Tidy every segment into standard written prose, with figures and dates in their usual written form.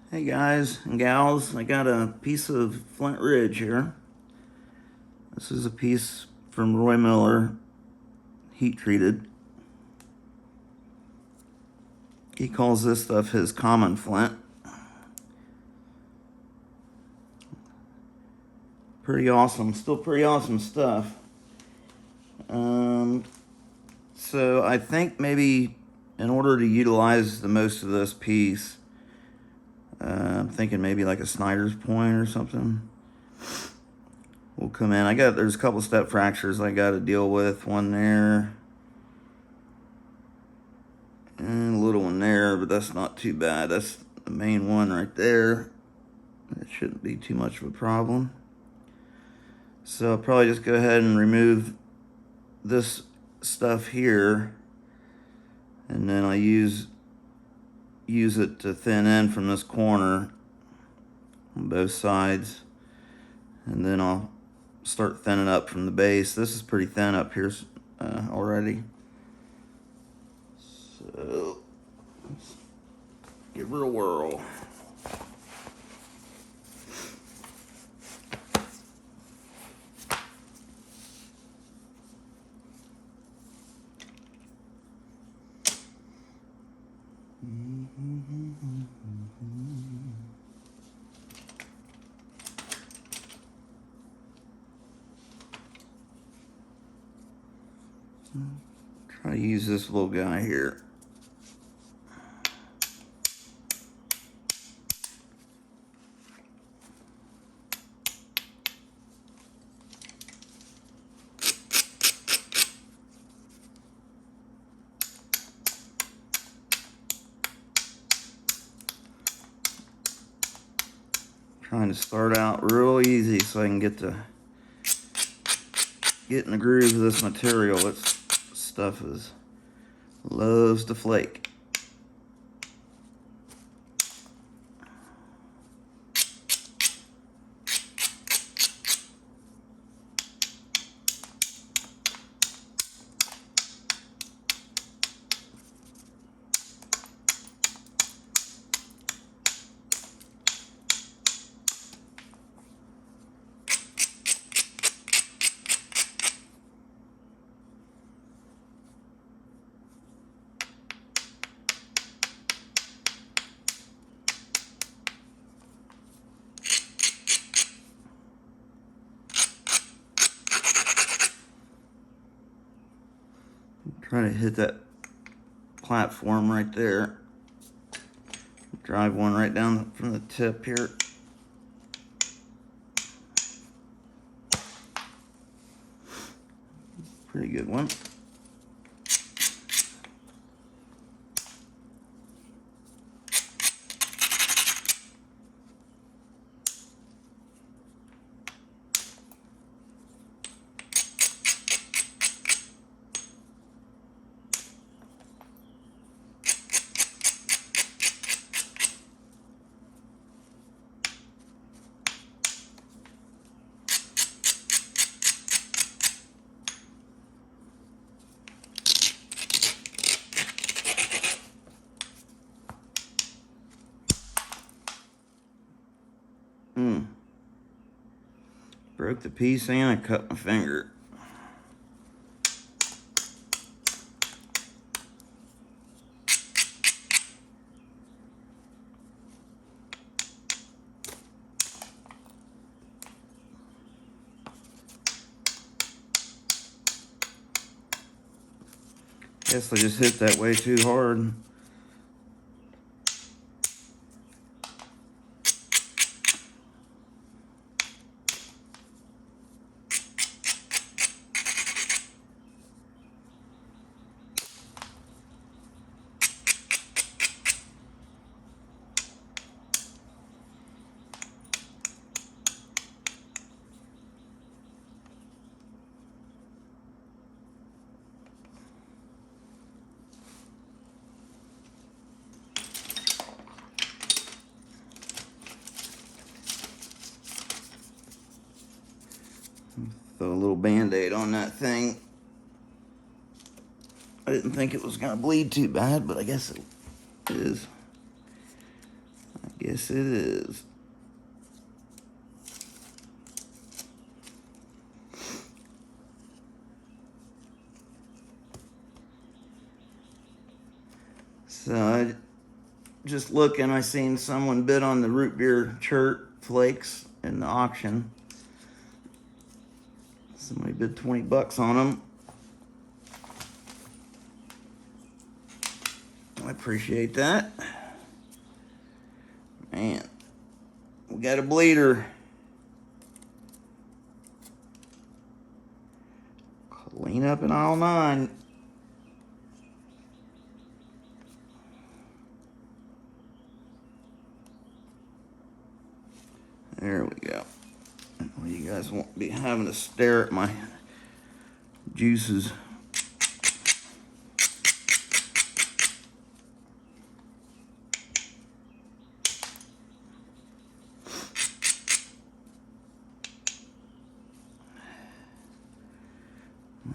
Hey guys and gals, I got a piece of Flint Ridge here. This is a piece from Roy Miller, heat treated. He calls this stuff his common flint. Pretty awesome, still pretty awesome stuff. So I think maybe in order to utilize the most of this piece, I'm thinking maybe like a Snyder's point or something will come in. There's a couple step fractures I got to deal with. One there and a little one there, but that's not too bad. That's the main one right there. It shouldn't be too much of a problem. So I'll probably just go ahead and remove this stuff here, and then I use it to thin in from this corner on both sides, and then I'll start thinning up from the base. This is pretty thin up here already, so let's give her a whirl. Try to use this little guy here. Trying to start out real easy so I can get in the groove of this material. This stuff loves to flake. Try to hit that platform right there. Drive one right down from the tip here. Pretty good one. Broke the piece and I cut my finger. Guess I just hit that way too hard. Throw a little band-aid on that thing. I didn't think it was gonna bleed too bad, but I guess it is. I guess Yes, it is. So just looking, I seen someone bid on the root beer chert flakes in the auction. Somebody bid $20 on them. I appreciate that. Man, we got a bleeder. Clean up in aisle 9. There we go. Well, you guys won't be having to stare at my juices.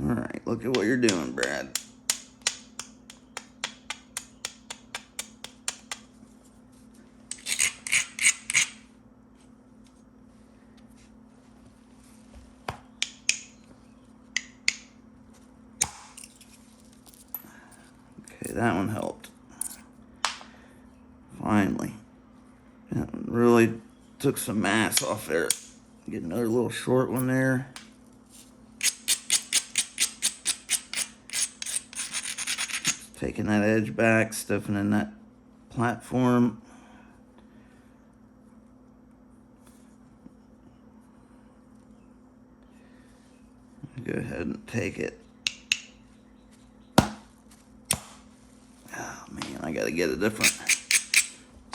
All right, look at what you're doing, Brad. Okay, that one helped. Finally. That one really took some mass off there. Get another little short one there. Taking that edge back, stiffening that platform. Go ahead and take it. Oh man, I gotta get a different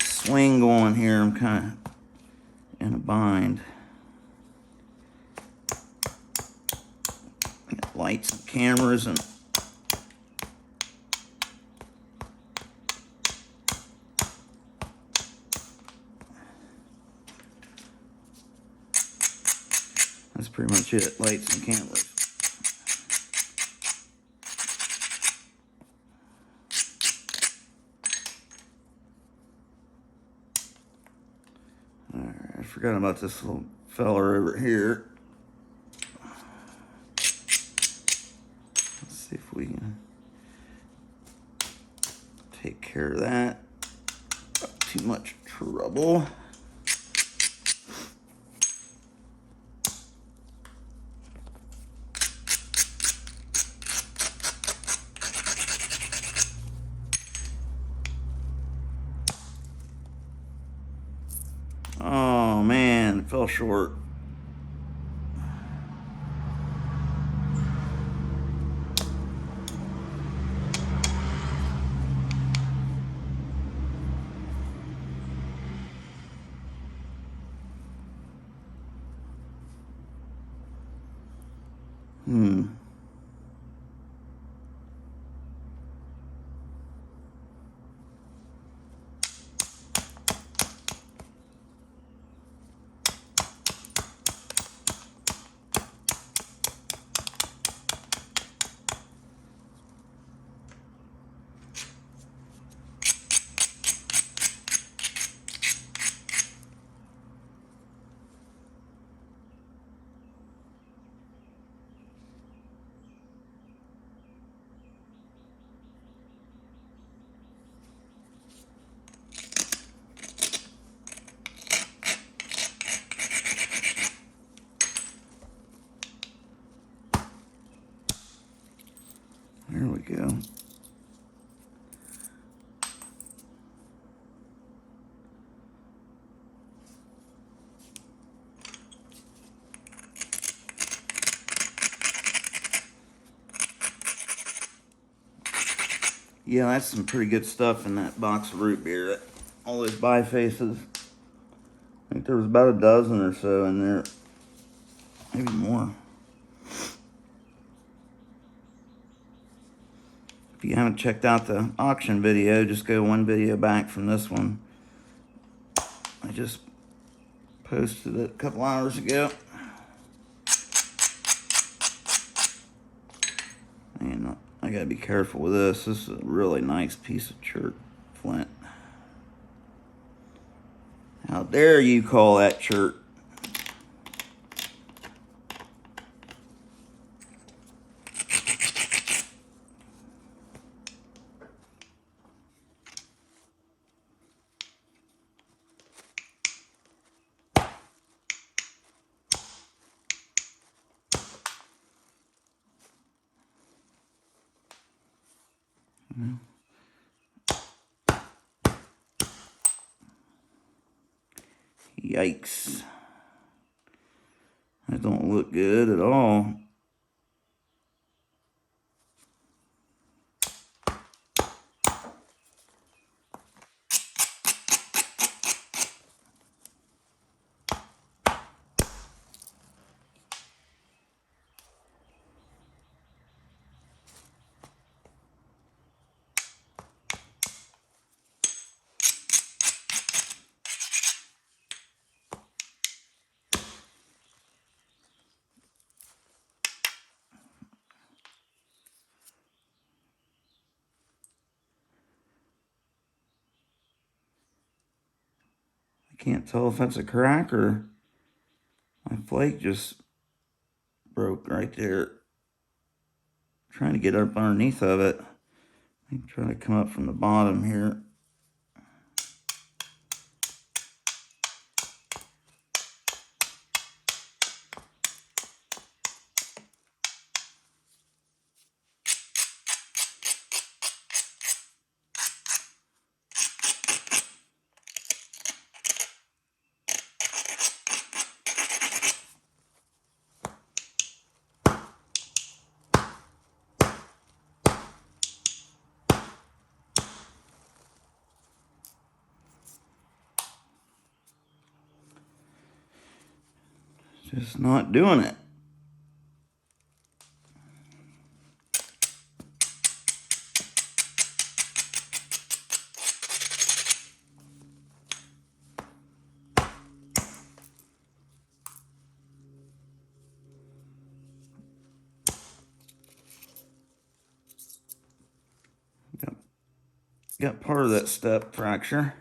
swing going here. I'm kind of in a bind. Got lights and cameras and that's pretty much it, lights and cameras. Alright, I forgot about this little feller over here. Let's see if we can take care of that. Not too much trouble. Oh man, it fell short. There we go. Yeah, that's some pretty good stuff in that box of root beer. All those bifaces. I think there was about a dozen or so in there. Maybe more. If you haven't checked out the auction video, just go one video back from this one. I just posted it a couple hours ago. And I gotta be careful with this. This is a really nice piece of chert flint. dare you call that church? Yikes. That don't look good at all. I can't tell if that's a crack or my flake just broke right there. I'm trying to get up underneath of it. I'm trying to come up from the bottom here. Just not doing it. Got part of that step fracture.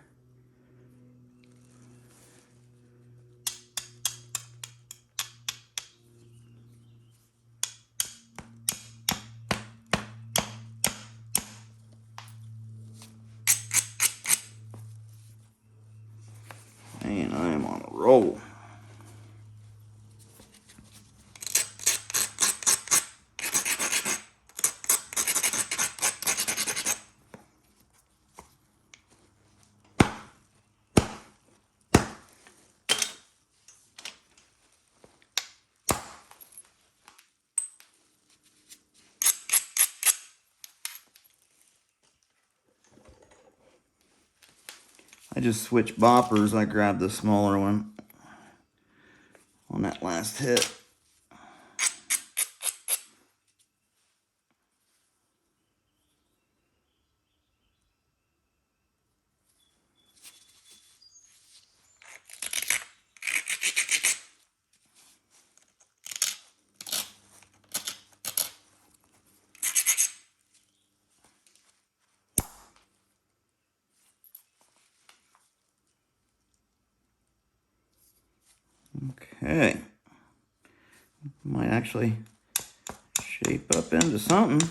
Man, I am on a roll. I just switched boppers. I grabbed the smaller one on that last hit. Okay. Might actually shape up into something.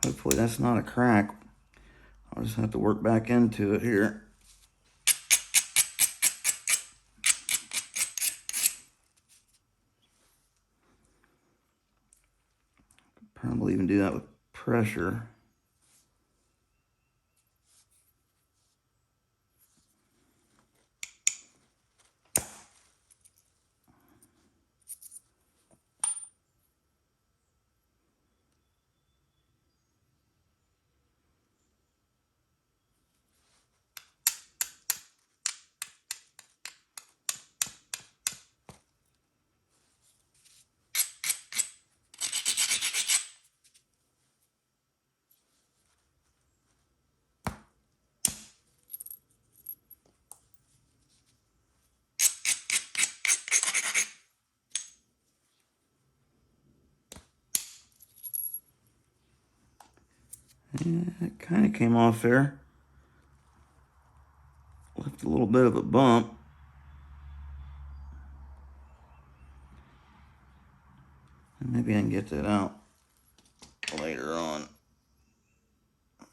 Hopefully that's not a crack. I'll just have to work back into it here. Probably even do that with pressure. Yeah, it kind of came off there. Left a little bit of a bump. Maybe I can get that out later on.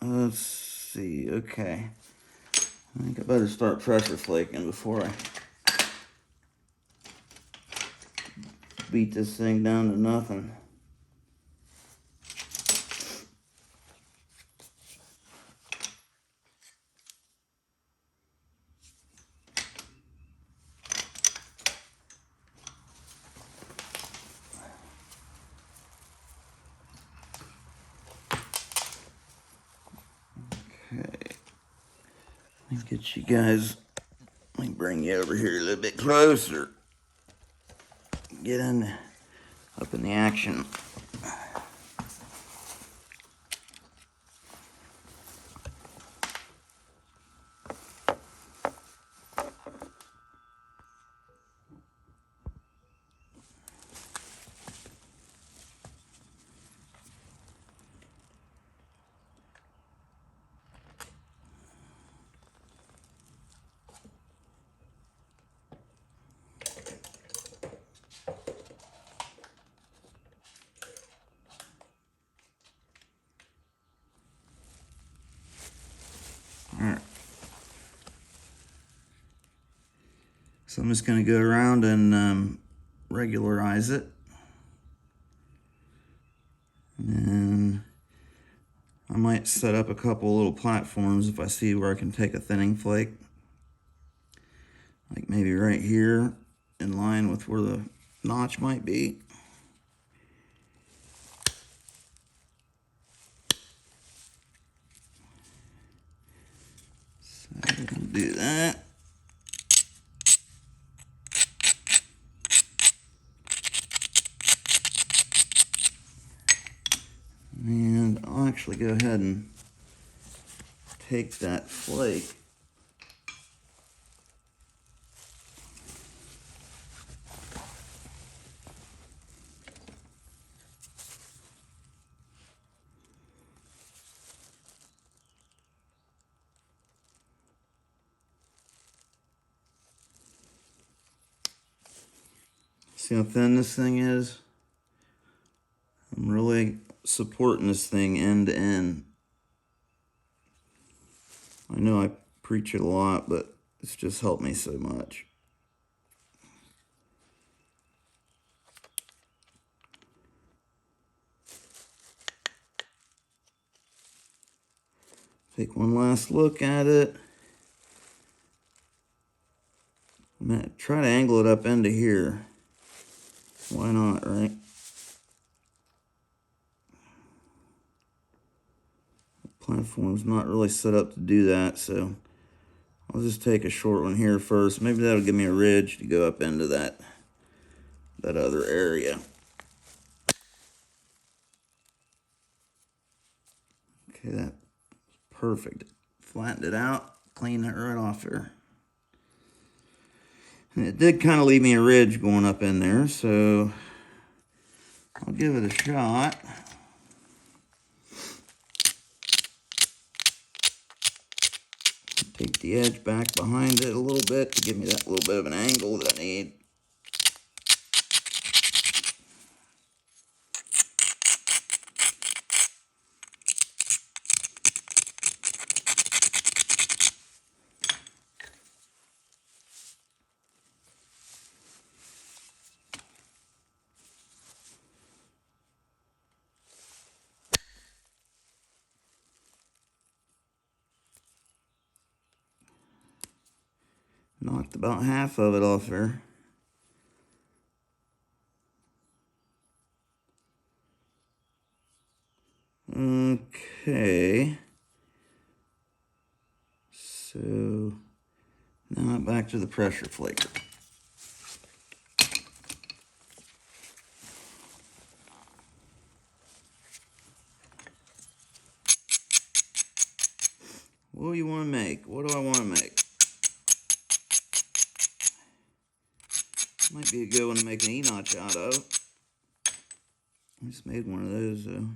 Let's see. Okay. I think I better start pressure flaking before I beat this thing down to nothing. Okay. Let me get you guys, let me bring you over here a little bit closer. Get in, up in the action. Alright. So I'm just going to go around and regularize it. And I might set up a couple little platforms if I see where I can take a thinning flake. Like maybe right here in line with where the notch might be. So we can do that. And I'll actually go ahead and take that flake. See how thin this thing is? I'm really supporting this thing end to end. I know I preach it a lot, but it's just helped me so much. Take one last look at it. I'm gonna try to angle it up into here. Why not, right? The platform's not really set up to do that, so I'll just take a short one here first. Maybe that'll give me a ridge to go up into that other area. Okay, that's perfect. Flattened it out, cleaned that right off there. And it did kind of leave me a ridge going up in there, so I'll give it a shot. Take the edge back behind it a little bit to give me that little bit of an angle that I need. Knocked about half of it off there. Okay. So now back to the pressure flaker. What do you want to make? What do I want to make? Might be a good one to make an E-notch out of. I just made one of those though.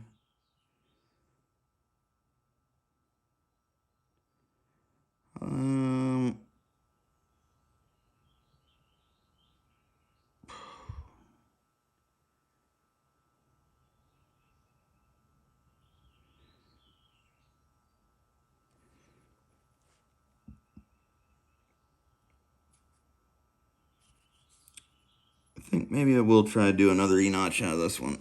think maybe I will try to do another E-notch out of this one.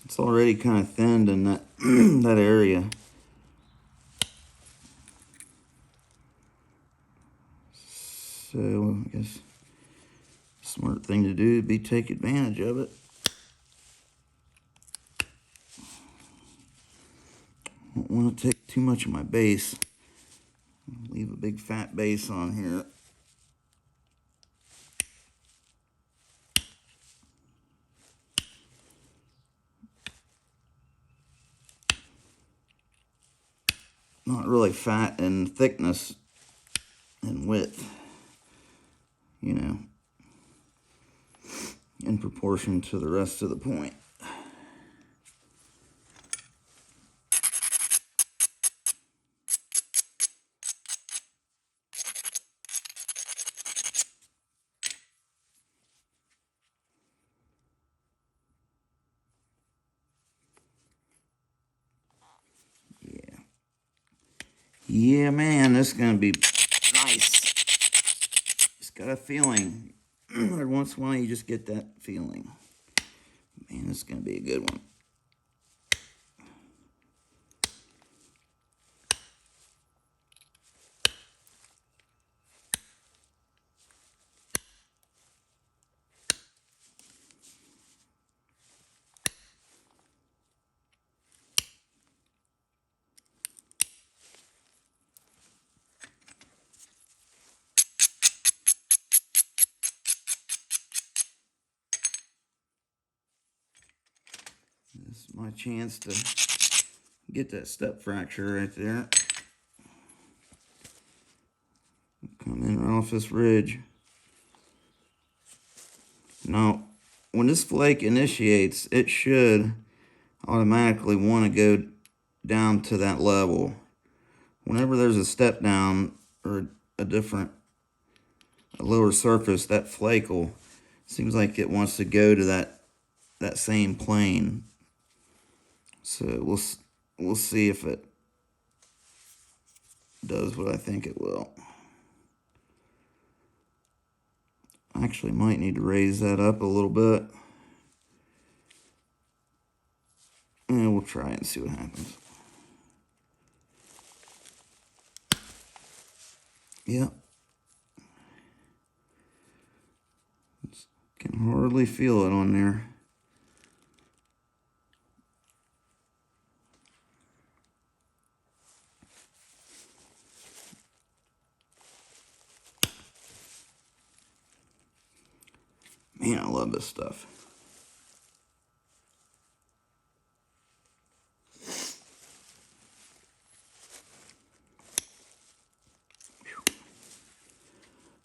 It's already kind of thinned in that that area. So I guess smart thing to do would be take advantage of it. Don't want to take too much of my base. Leave a big fat base on here. Not really fat in thickness and width, you know, in proportion to the rest of the point. Yeah, man, this is going to be nice. Just got a feeling. Every once in a while, you just get that feeling. Man, this is going to be a good one. This is my chance to get that step fracture right there. Come in right off this ridge. Now, when this flake initiates, it should automatically want to go down to that level. Whenever there's a step down or a lower surface, that flake will, seems like it wants to go to that same plane. So we'll see if it does what I think it will. I actually might need to raise that up a little bit. And we'll try it and see what happens. Yep. Can hardly feel it on there. Man, I love this stuff.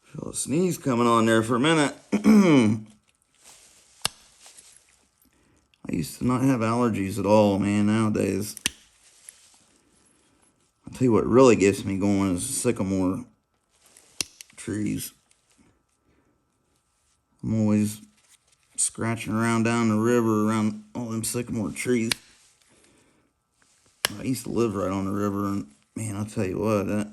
Feel a sneeze coming on there for a minute. I used to not have allergies at all, man. Nowadays, I'll tell you what really gets me going is sycamore trees. I'm always scratching around down the river around all them sycamore trees. I used to live right on the river, and man, I'll tell you what, that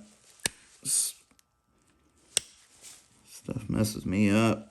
stuff messes me up.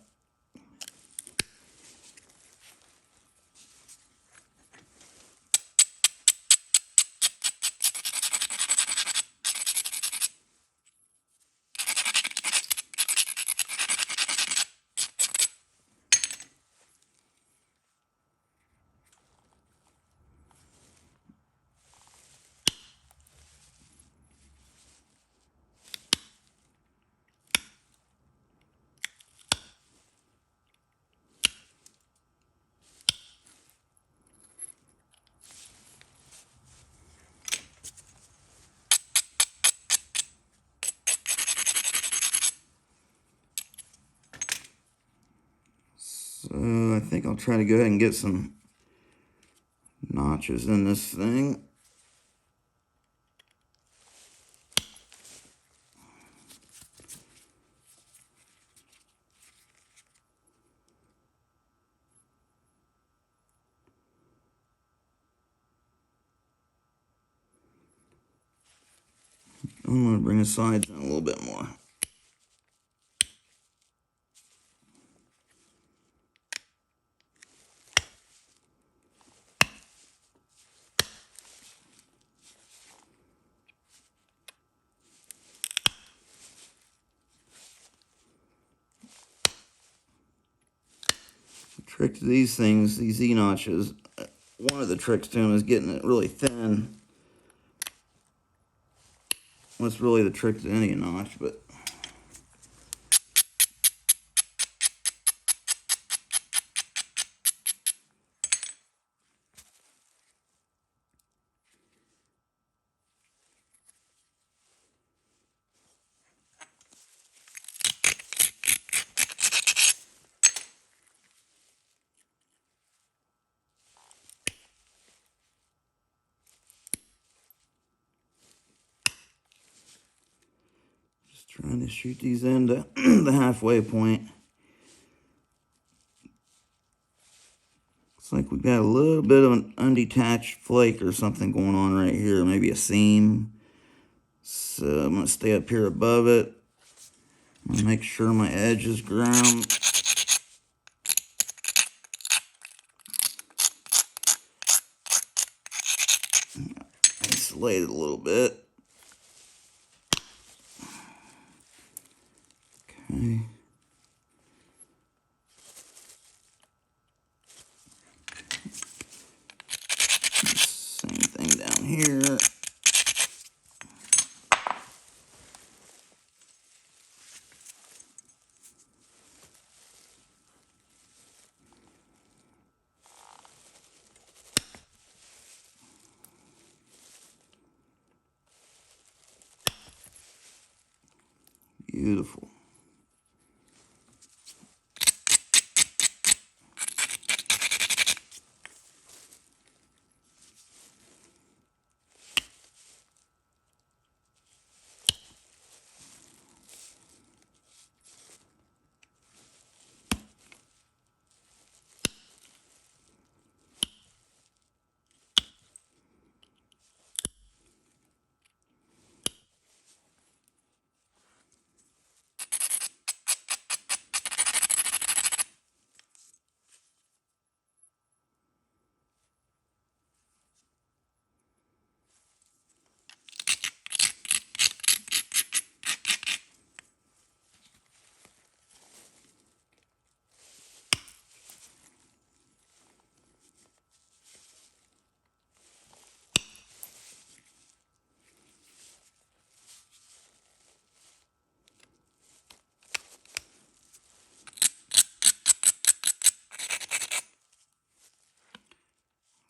So I think I'll try to go ahead and get some notches in this thing. I'm going to bring the sides in a little bit more. The trick to these things, these Z-notches, one of the tricks to them is getting it really thin. That's really the trick to any notch, but just trying to shoot these into the halfway point. Looks like we've got a little bit of an undetached flake or something going on right here, maybe a seam. So I'm going to stay up here above it. I'm going to make sure my edge is ground. Isolate it a little bit. Okay. Same thing down here. Beautiful.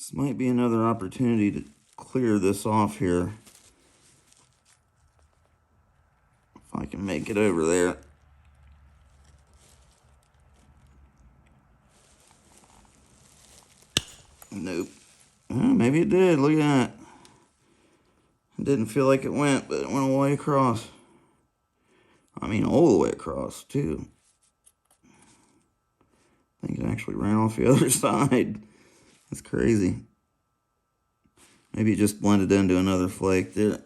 This might be another opportunity to clear this off here. If I can make it over there. Nope. Maybe it did. Look at that. It didn't feel like it went, but it went all the way across. I mean, all the way across, too. I think it actually ran off the other side. That's crazy. Maybe it just blended into another flake there.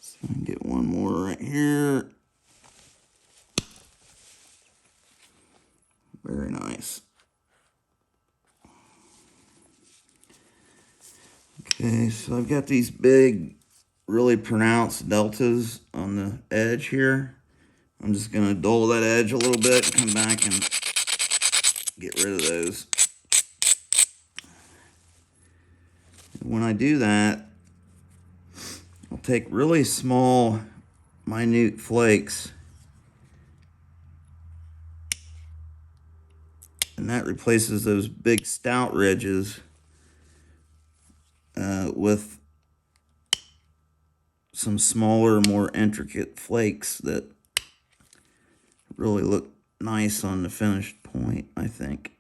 So I can get one more right here. Very nice. Okay, so I've got these big, really pronounced deltas on the edge here. I'm just going to dull that edge a little bit and come back and get rid of those. When I do that, I'll take really small, minute flakes, and that replaces those big stout ridges with some smaller, more intricate flakes that really look nice on the finished point, I think.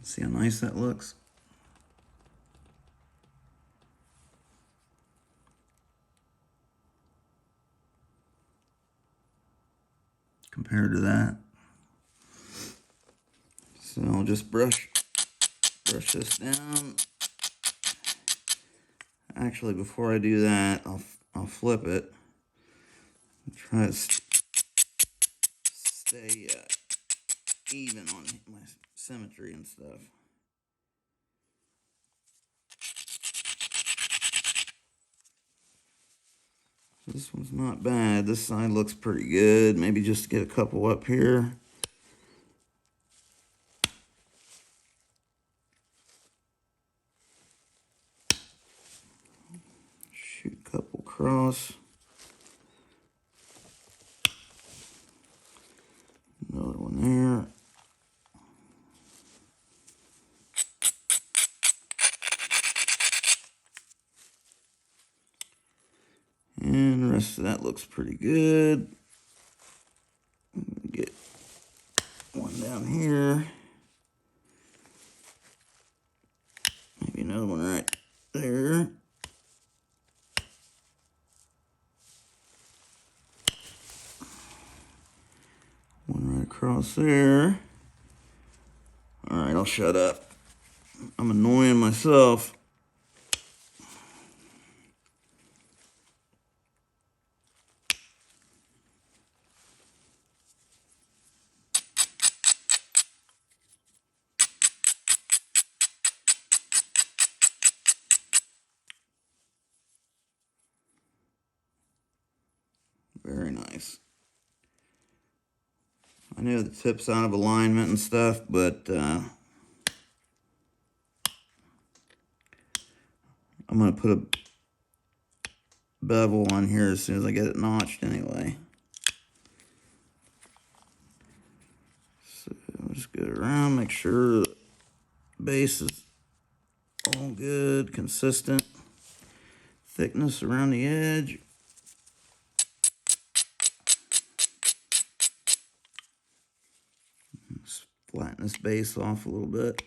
See how nice that looks? Compared to that. So I'll just brush this down. Actually, before I do that, I'll flip it. Try to stay even on my symmetry and stuff. This one's not bad. This side looks pretty good. Maybe just get a couple up here. Shoot a couple across. Another one there. And the rest of that looks pretty good. Get one down here. Maybe another one right there. One right across there. Alright, I'll shut up. I'm annoying myself. Very nice. I know the tip's out of alignment and stuff, but I'm going to put a bevel on here as soon as I get it notched anyway. So I'll just go around, make sure the base is all good, consistent. Thickness around the edge. Just flatten this base off a little bit.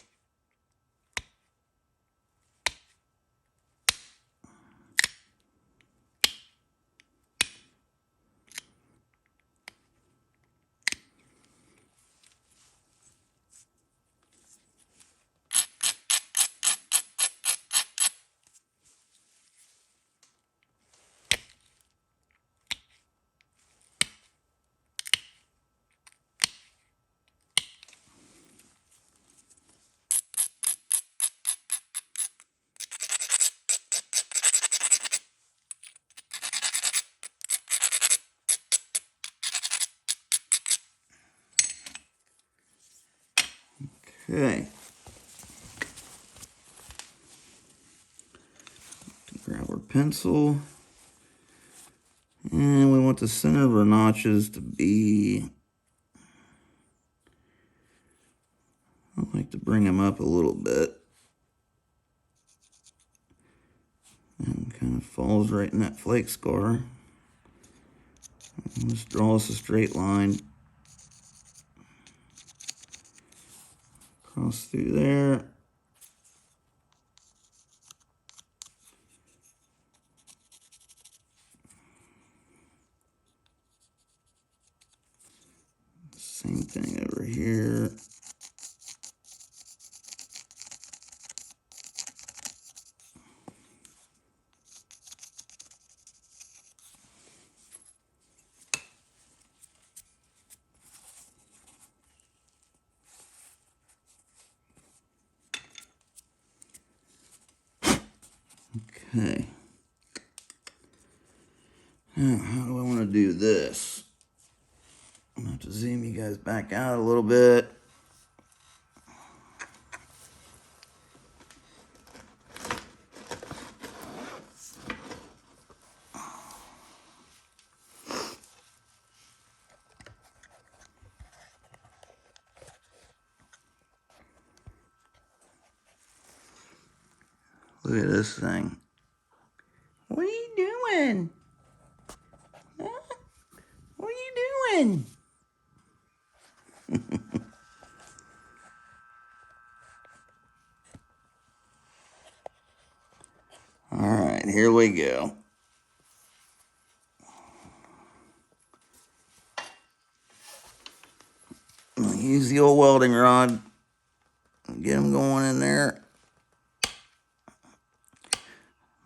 Okay. Grab our pencil. And we want the center of our notches to be, I like to bring them up a little bit. And kind of falls right in that flake scar. And just draw us a straight line. Cross through there. Same thing over here. Okay. Now, how do I want to do this? I'm going to have to zoom you guys back out a little bit. Look at this thing. What are you doing? Huh? What are you doing? here we go. I'll use the old welding rod and get them going in there.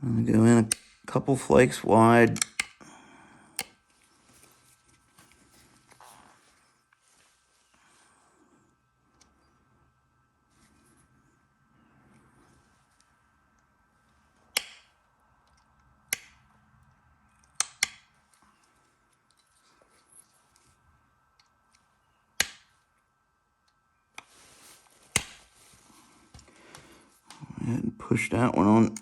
I'm gonna go in a couple flakes wide. And push that one on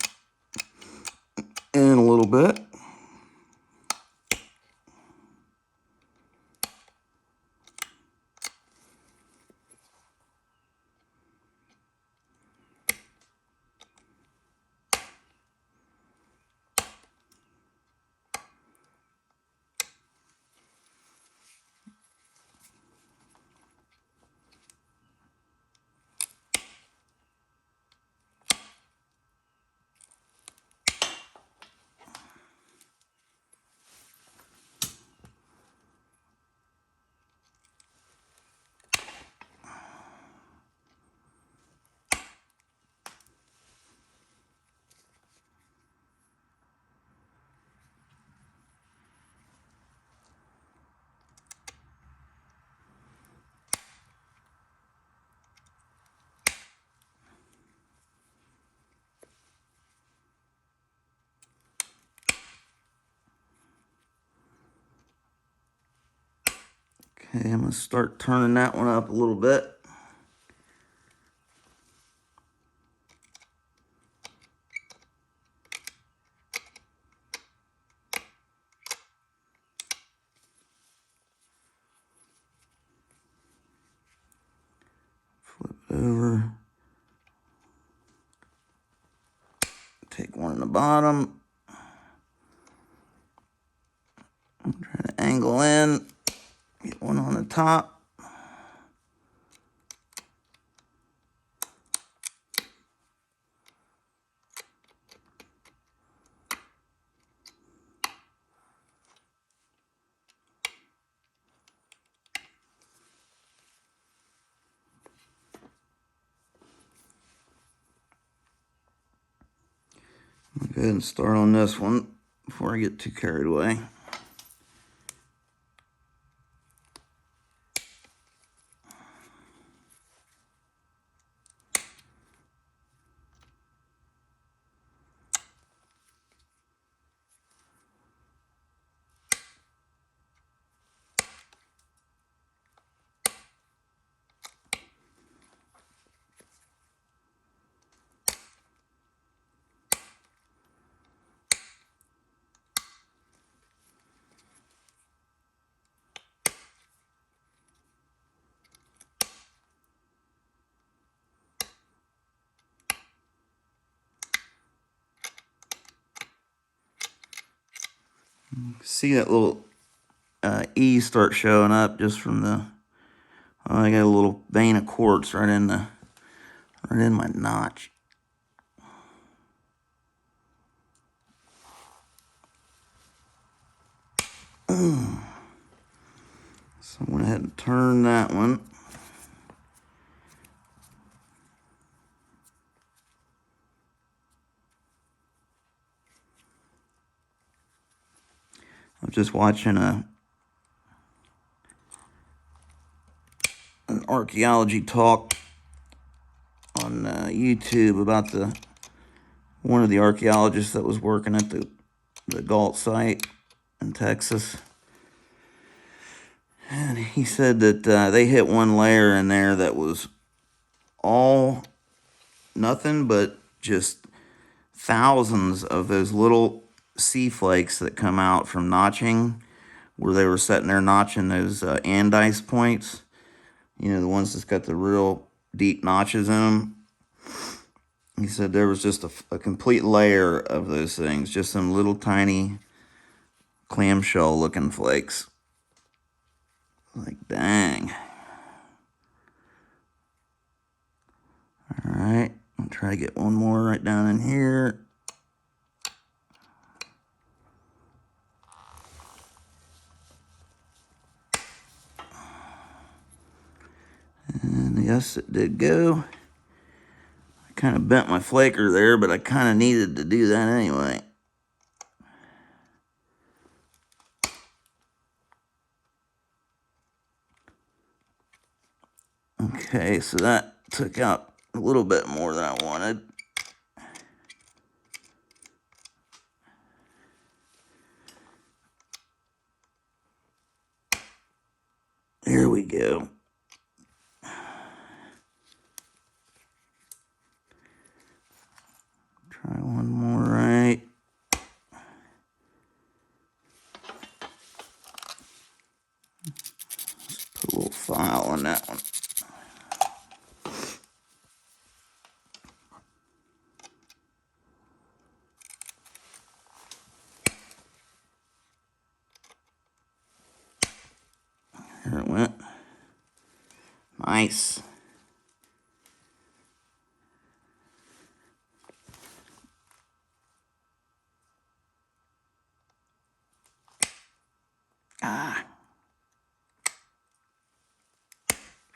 in a little bit. Okay, I'm gonna start turning that one up a little bit. Flip it over. Take one in the bottom. Try to angle in. Get one on the top. I'll go ahead and start on this one before I get too carried away. See that little E start showing up just from the. I got a little vein of quartz right in my notch. So I went ahead and turned that one. I was just watching an archaeology talk on YouTube about one of the archaeologists that was working at the Galt site in Texas. And he said that they hit one layer in there that was all nothing but just thousands of those little sea flakes that come out from notching, where they were sitting there notching those andise points. You know, the ones that's got the real deep notches in them. He said there was just a complete layer of those things, just some little tiny clamshell looking flakes. Like, dang. All right, I'll try to get one more right down in here. Yes, it did go. I kind of bent my flaker there, but I kind of needed to do that anyway. Okay, so that took out a little bit more than I wanted. There we go. Try one more right. Let's put a little file on that one. There it went. Nice.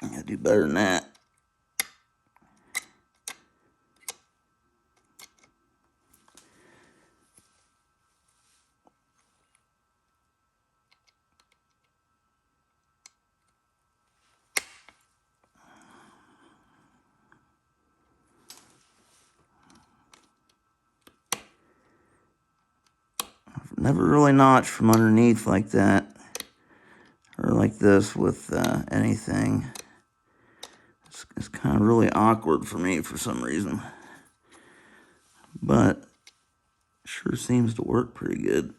I gotta do better than that. I've never really notched from underneath like that, or like this with anything. It's kind of really awkward for me for some reason, but sure seems to work pretty good.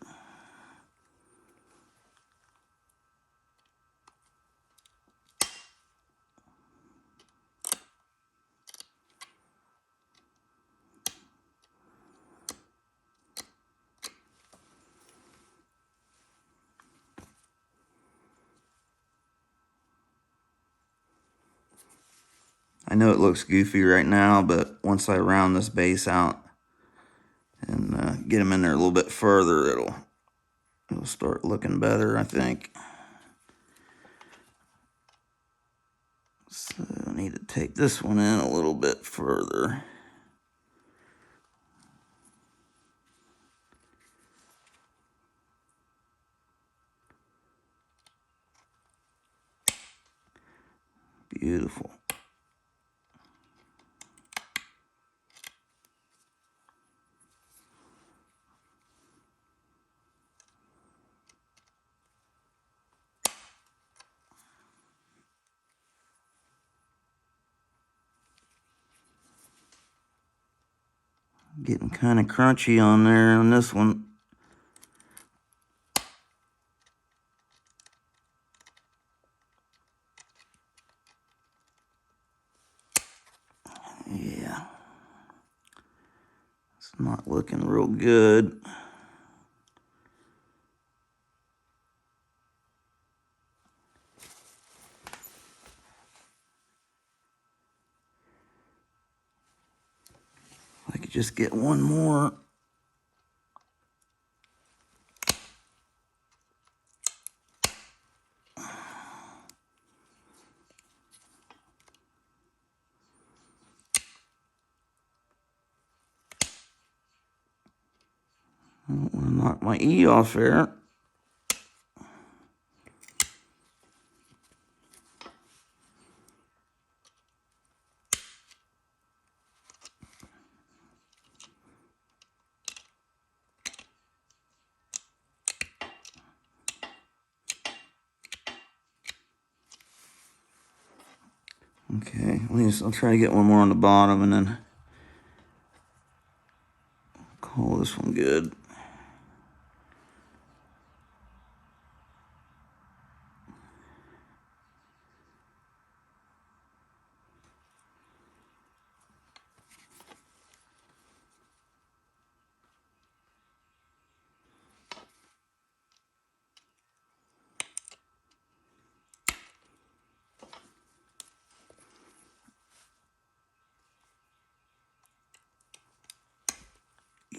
I know it looks goofy right now, but once I round this base out and get them in there a little bit further, it'll start looking better, I think. So I need to take this one in a little bit further. Beautiful. Getting kind of crunchy on there on this one. Yeah. It's not looking real good. If I could just get one more. I don't want to knock my E off there. Okay, I'll try to get one more on the bottom and then call this one good.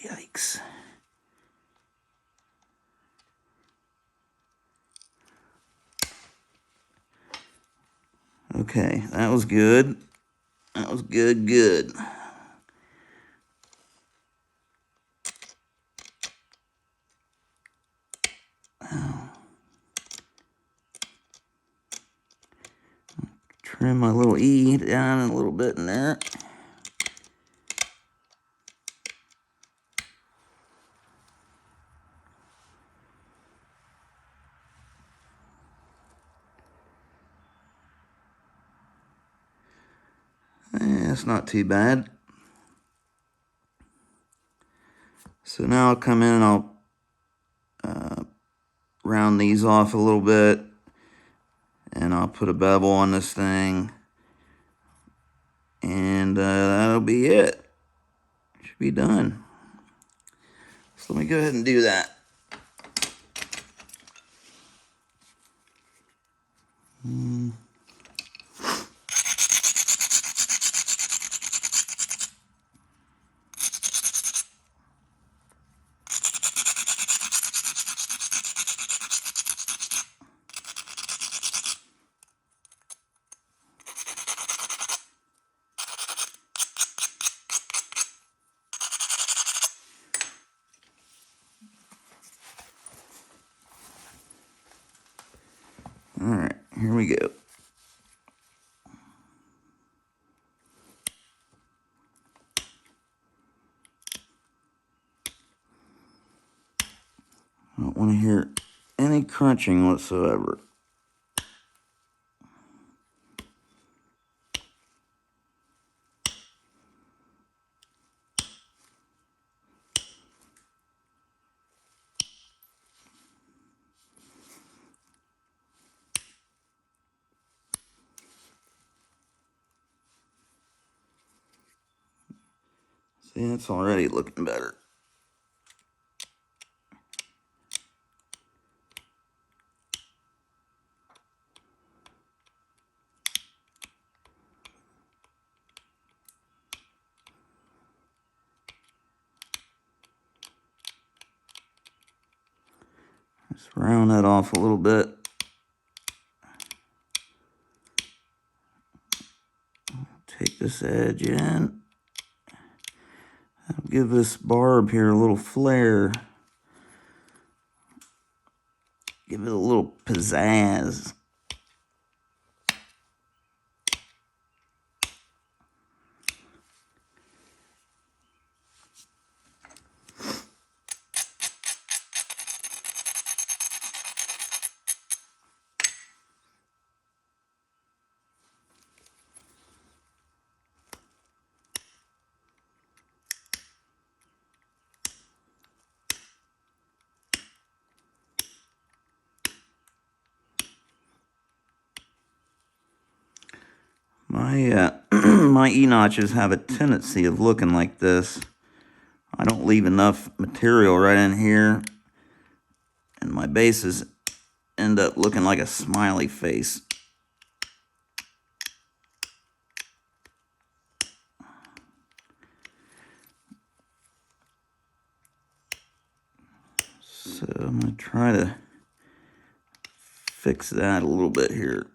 Yikes. Okay, that was good. That was good. Trim my little E down a little bit in there. It's not too bad. So now I'll come in and I'll round these off a little bit, and I'll put a bevel on this thing, and that'll be it. Should be done. So let me go ahead and do that. All right, here we go. I don't want to hear any crunching whatsoever. See, it's already looking better. Just round that off a little bit. Take this edge in. I'll give this barb here a little flare. Give it a little pizzazz. My my E-notches have a tendency of looking like this. I don't leave enough material right in here, and my bases end up looking like a smiley face. So I'm going to try to fix that a little bit here.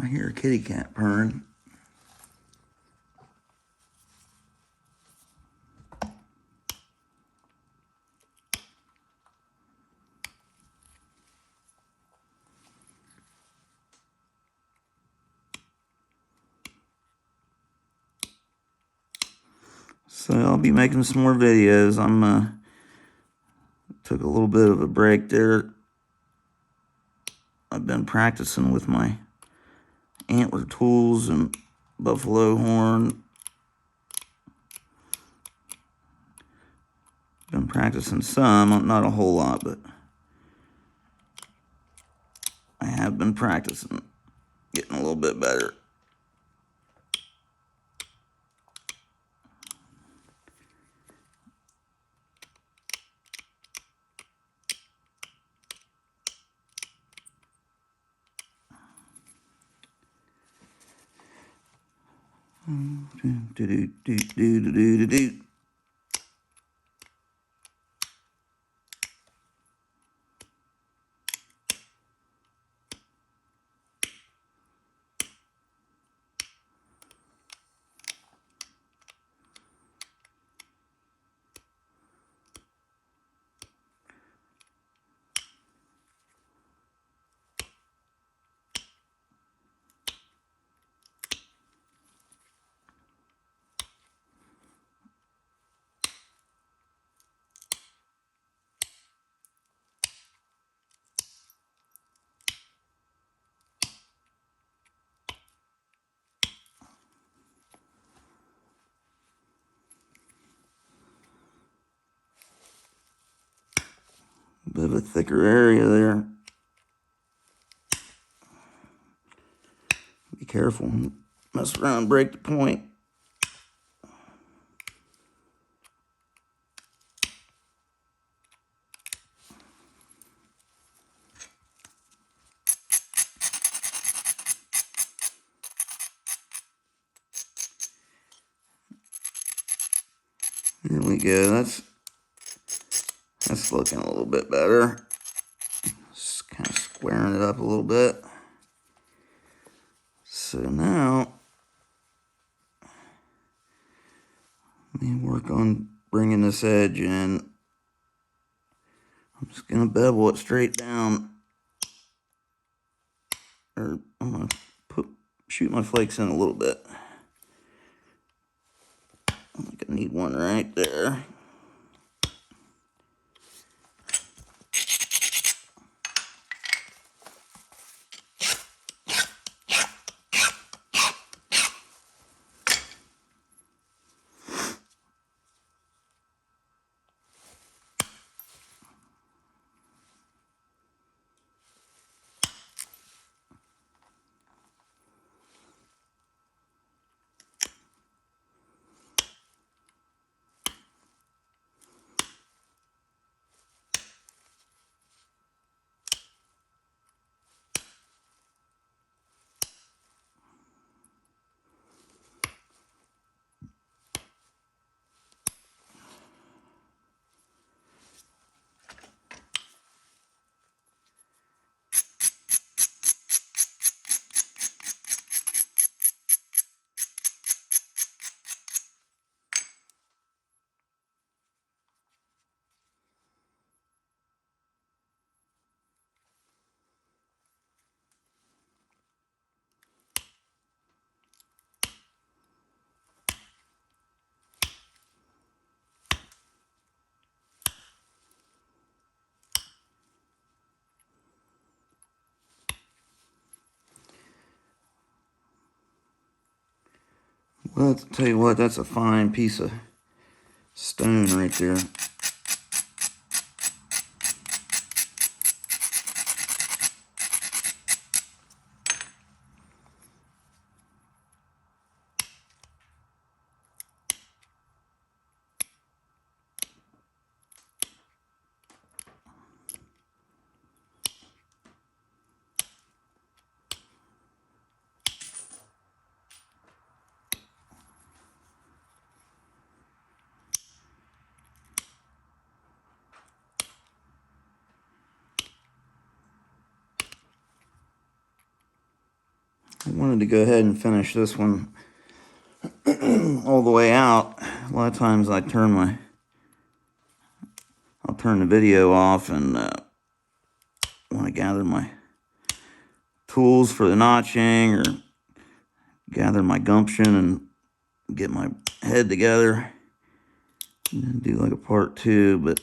I hear a kitty cat purring. So I'll be making some more videos. Took a little bit of a break there. I've been practicing with my antler tools and buffalo horn. Been practicing some, not a whole lot, but I have been practicing, getting a little bit better. Do. Bit of a thicker area there. Be careful, mess around, break the point. There we go. That's looking a little bit better. Just kind of squaring it up a little bit. So now, let me work on bringing this edge in. I'm just going to bevel it straight down. Or I'm going to shoot my flakes in a little bit. I think I need one right there. Well, I'll tell you what, that's a fine piece of stone right there. I wanted to go ahead and finish this one all the way out. A lot of times I'll turn the video off and want to gather my tools for the notching or gather my gumption and get my head together. Do like a part 2, but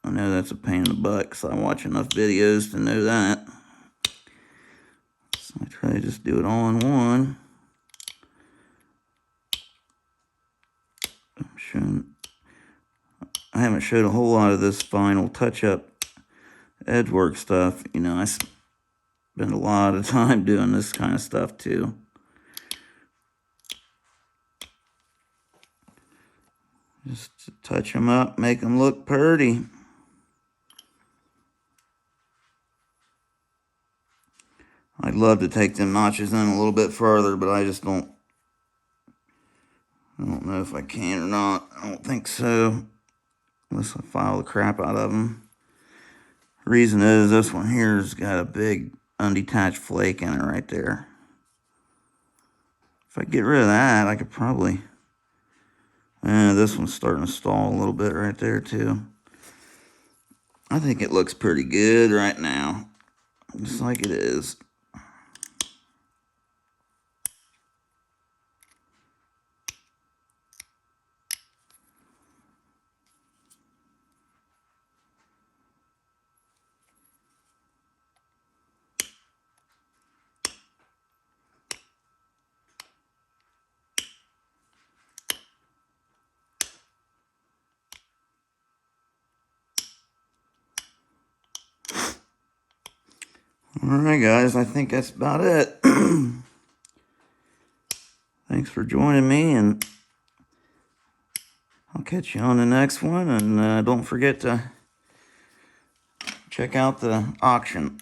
I know that's a pain in the butt because I watch enough videos to know that. So I try to just do it all in one. I haven't showed a whole lot of this final touch-up edge work stuff. You know, I spend a lot of time doing this kind of stuff too. Just to touch them up, make them look pretty. I'd love to take them notches in a little bit further, but I just don't. I don't know if I can or not. I don't think so, unless I file the crap out of them. Reason is this one here's got a big undetached flake in it right there. If I get rid of that, I could probably. This one's starting to stall a little bit right there too. I think it looks pretty good right now, just like it is. Alright guys, I think that's about it. Thanks for joining me, and I'll catch you on the next one. And don't forget to check out the auction.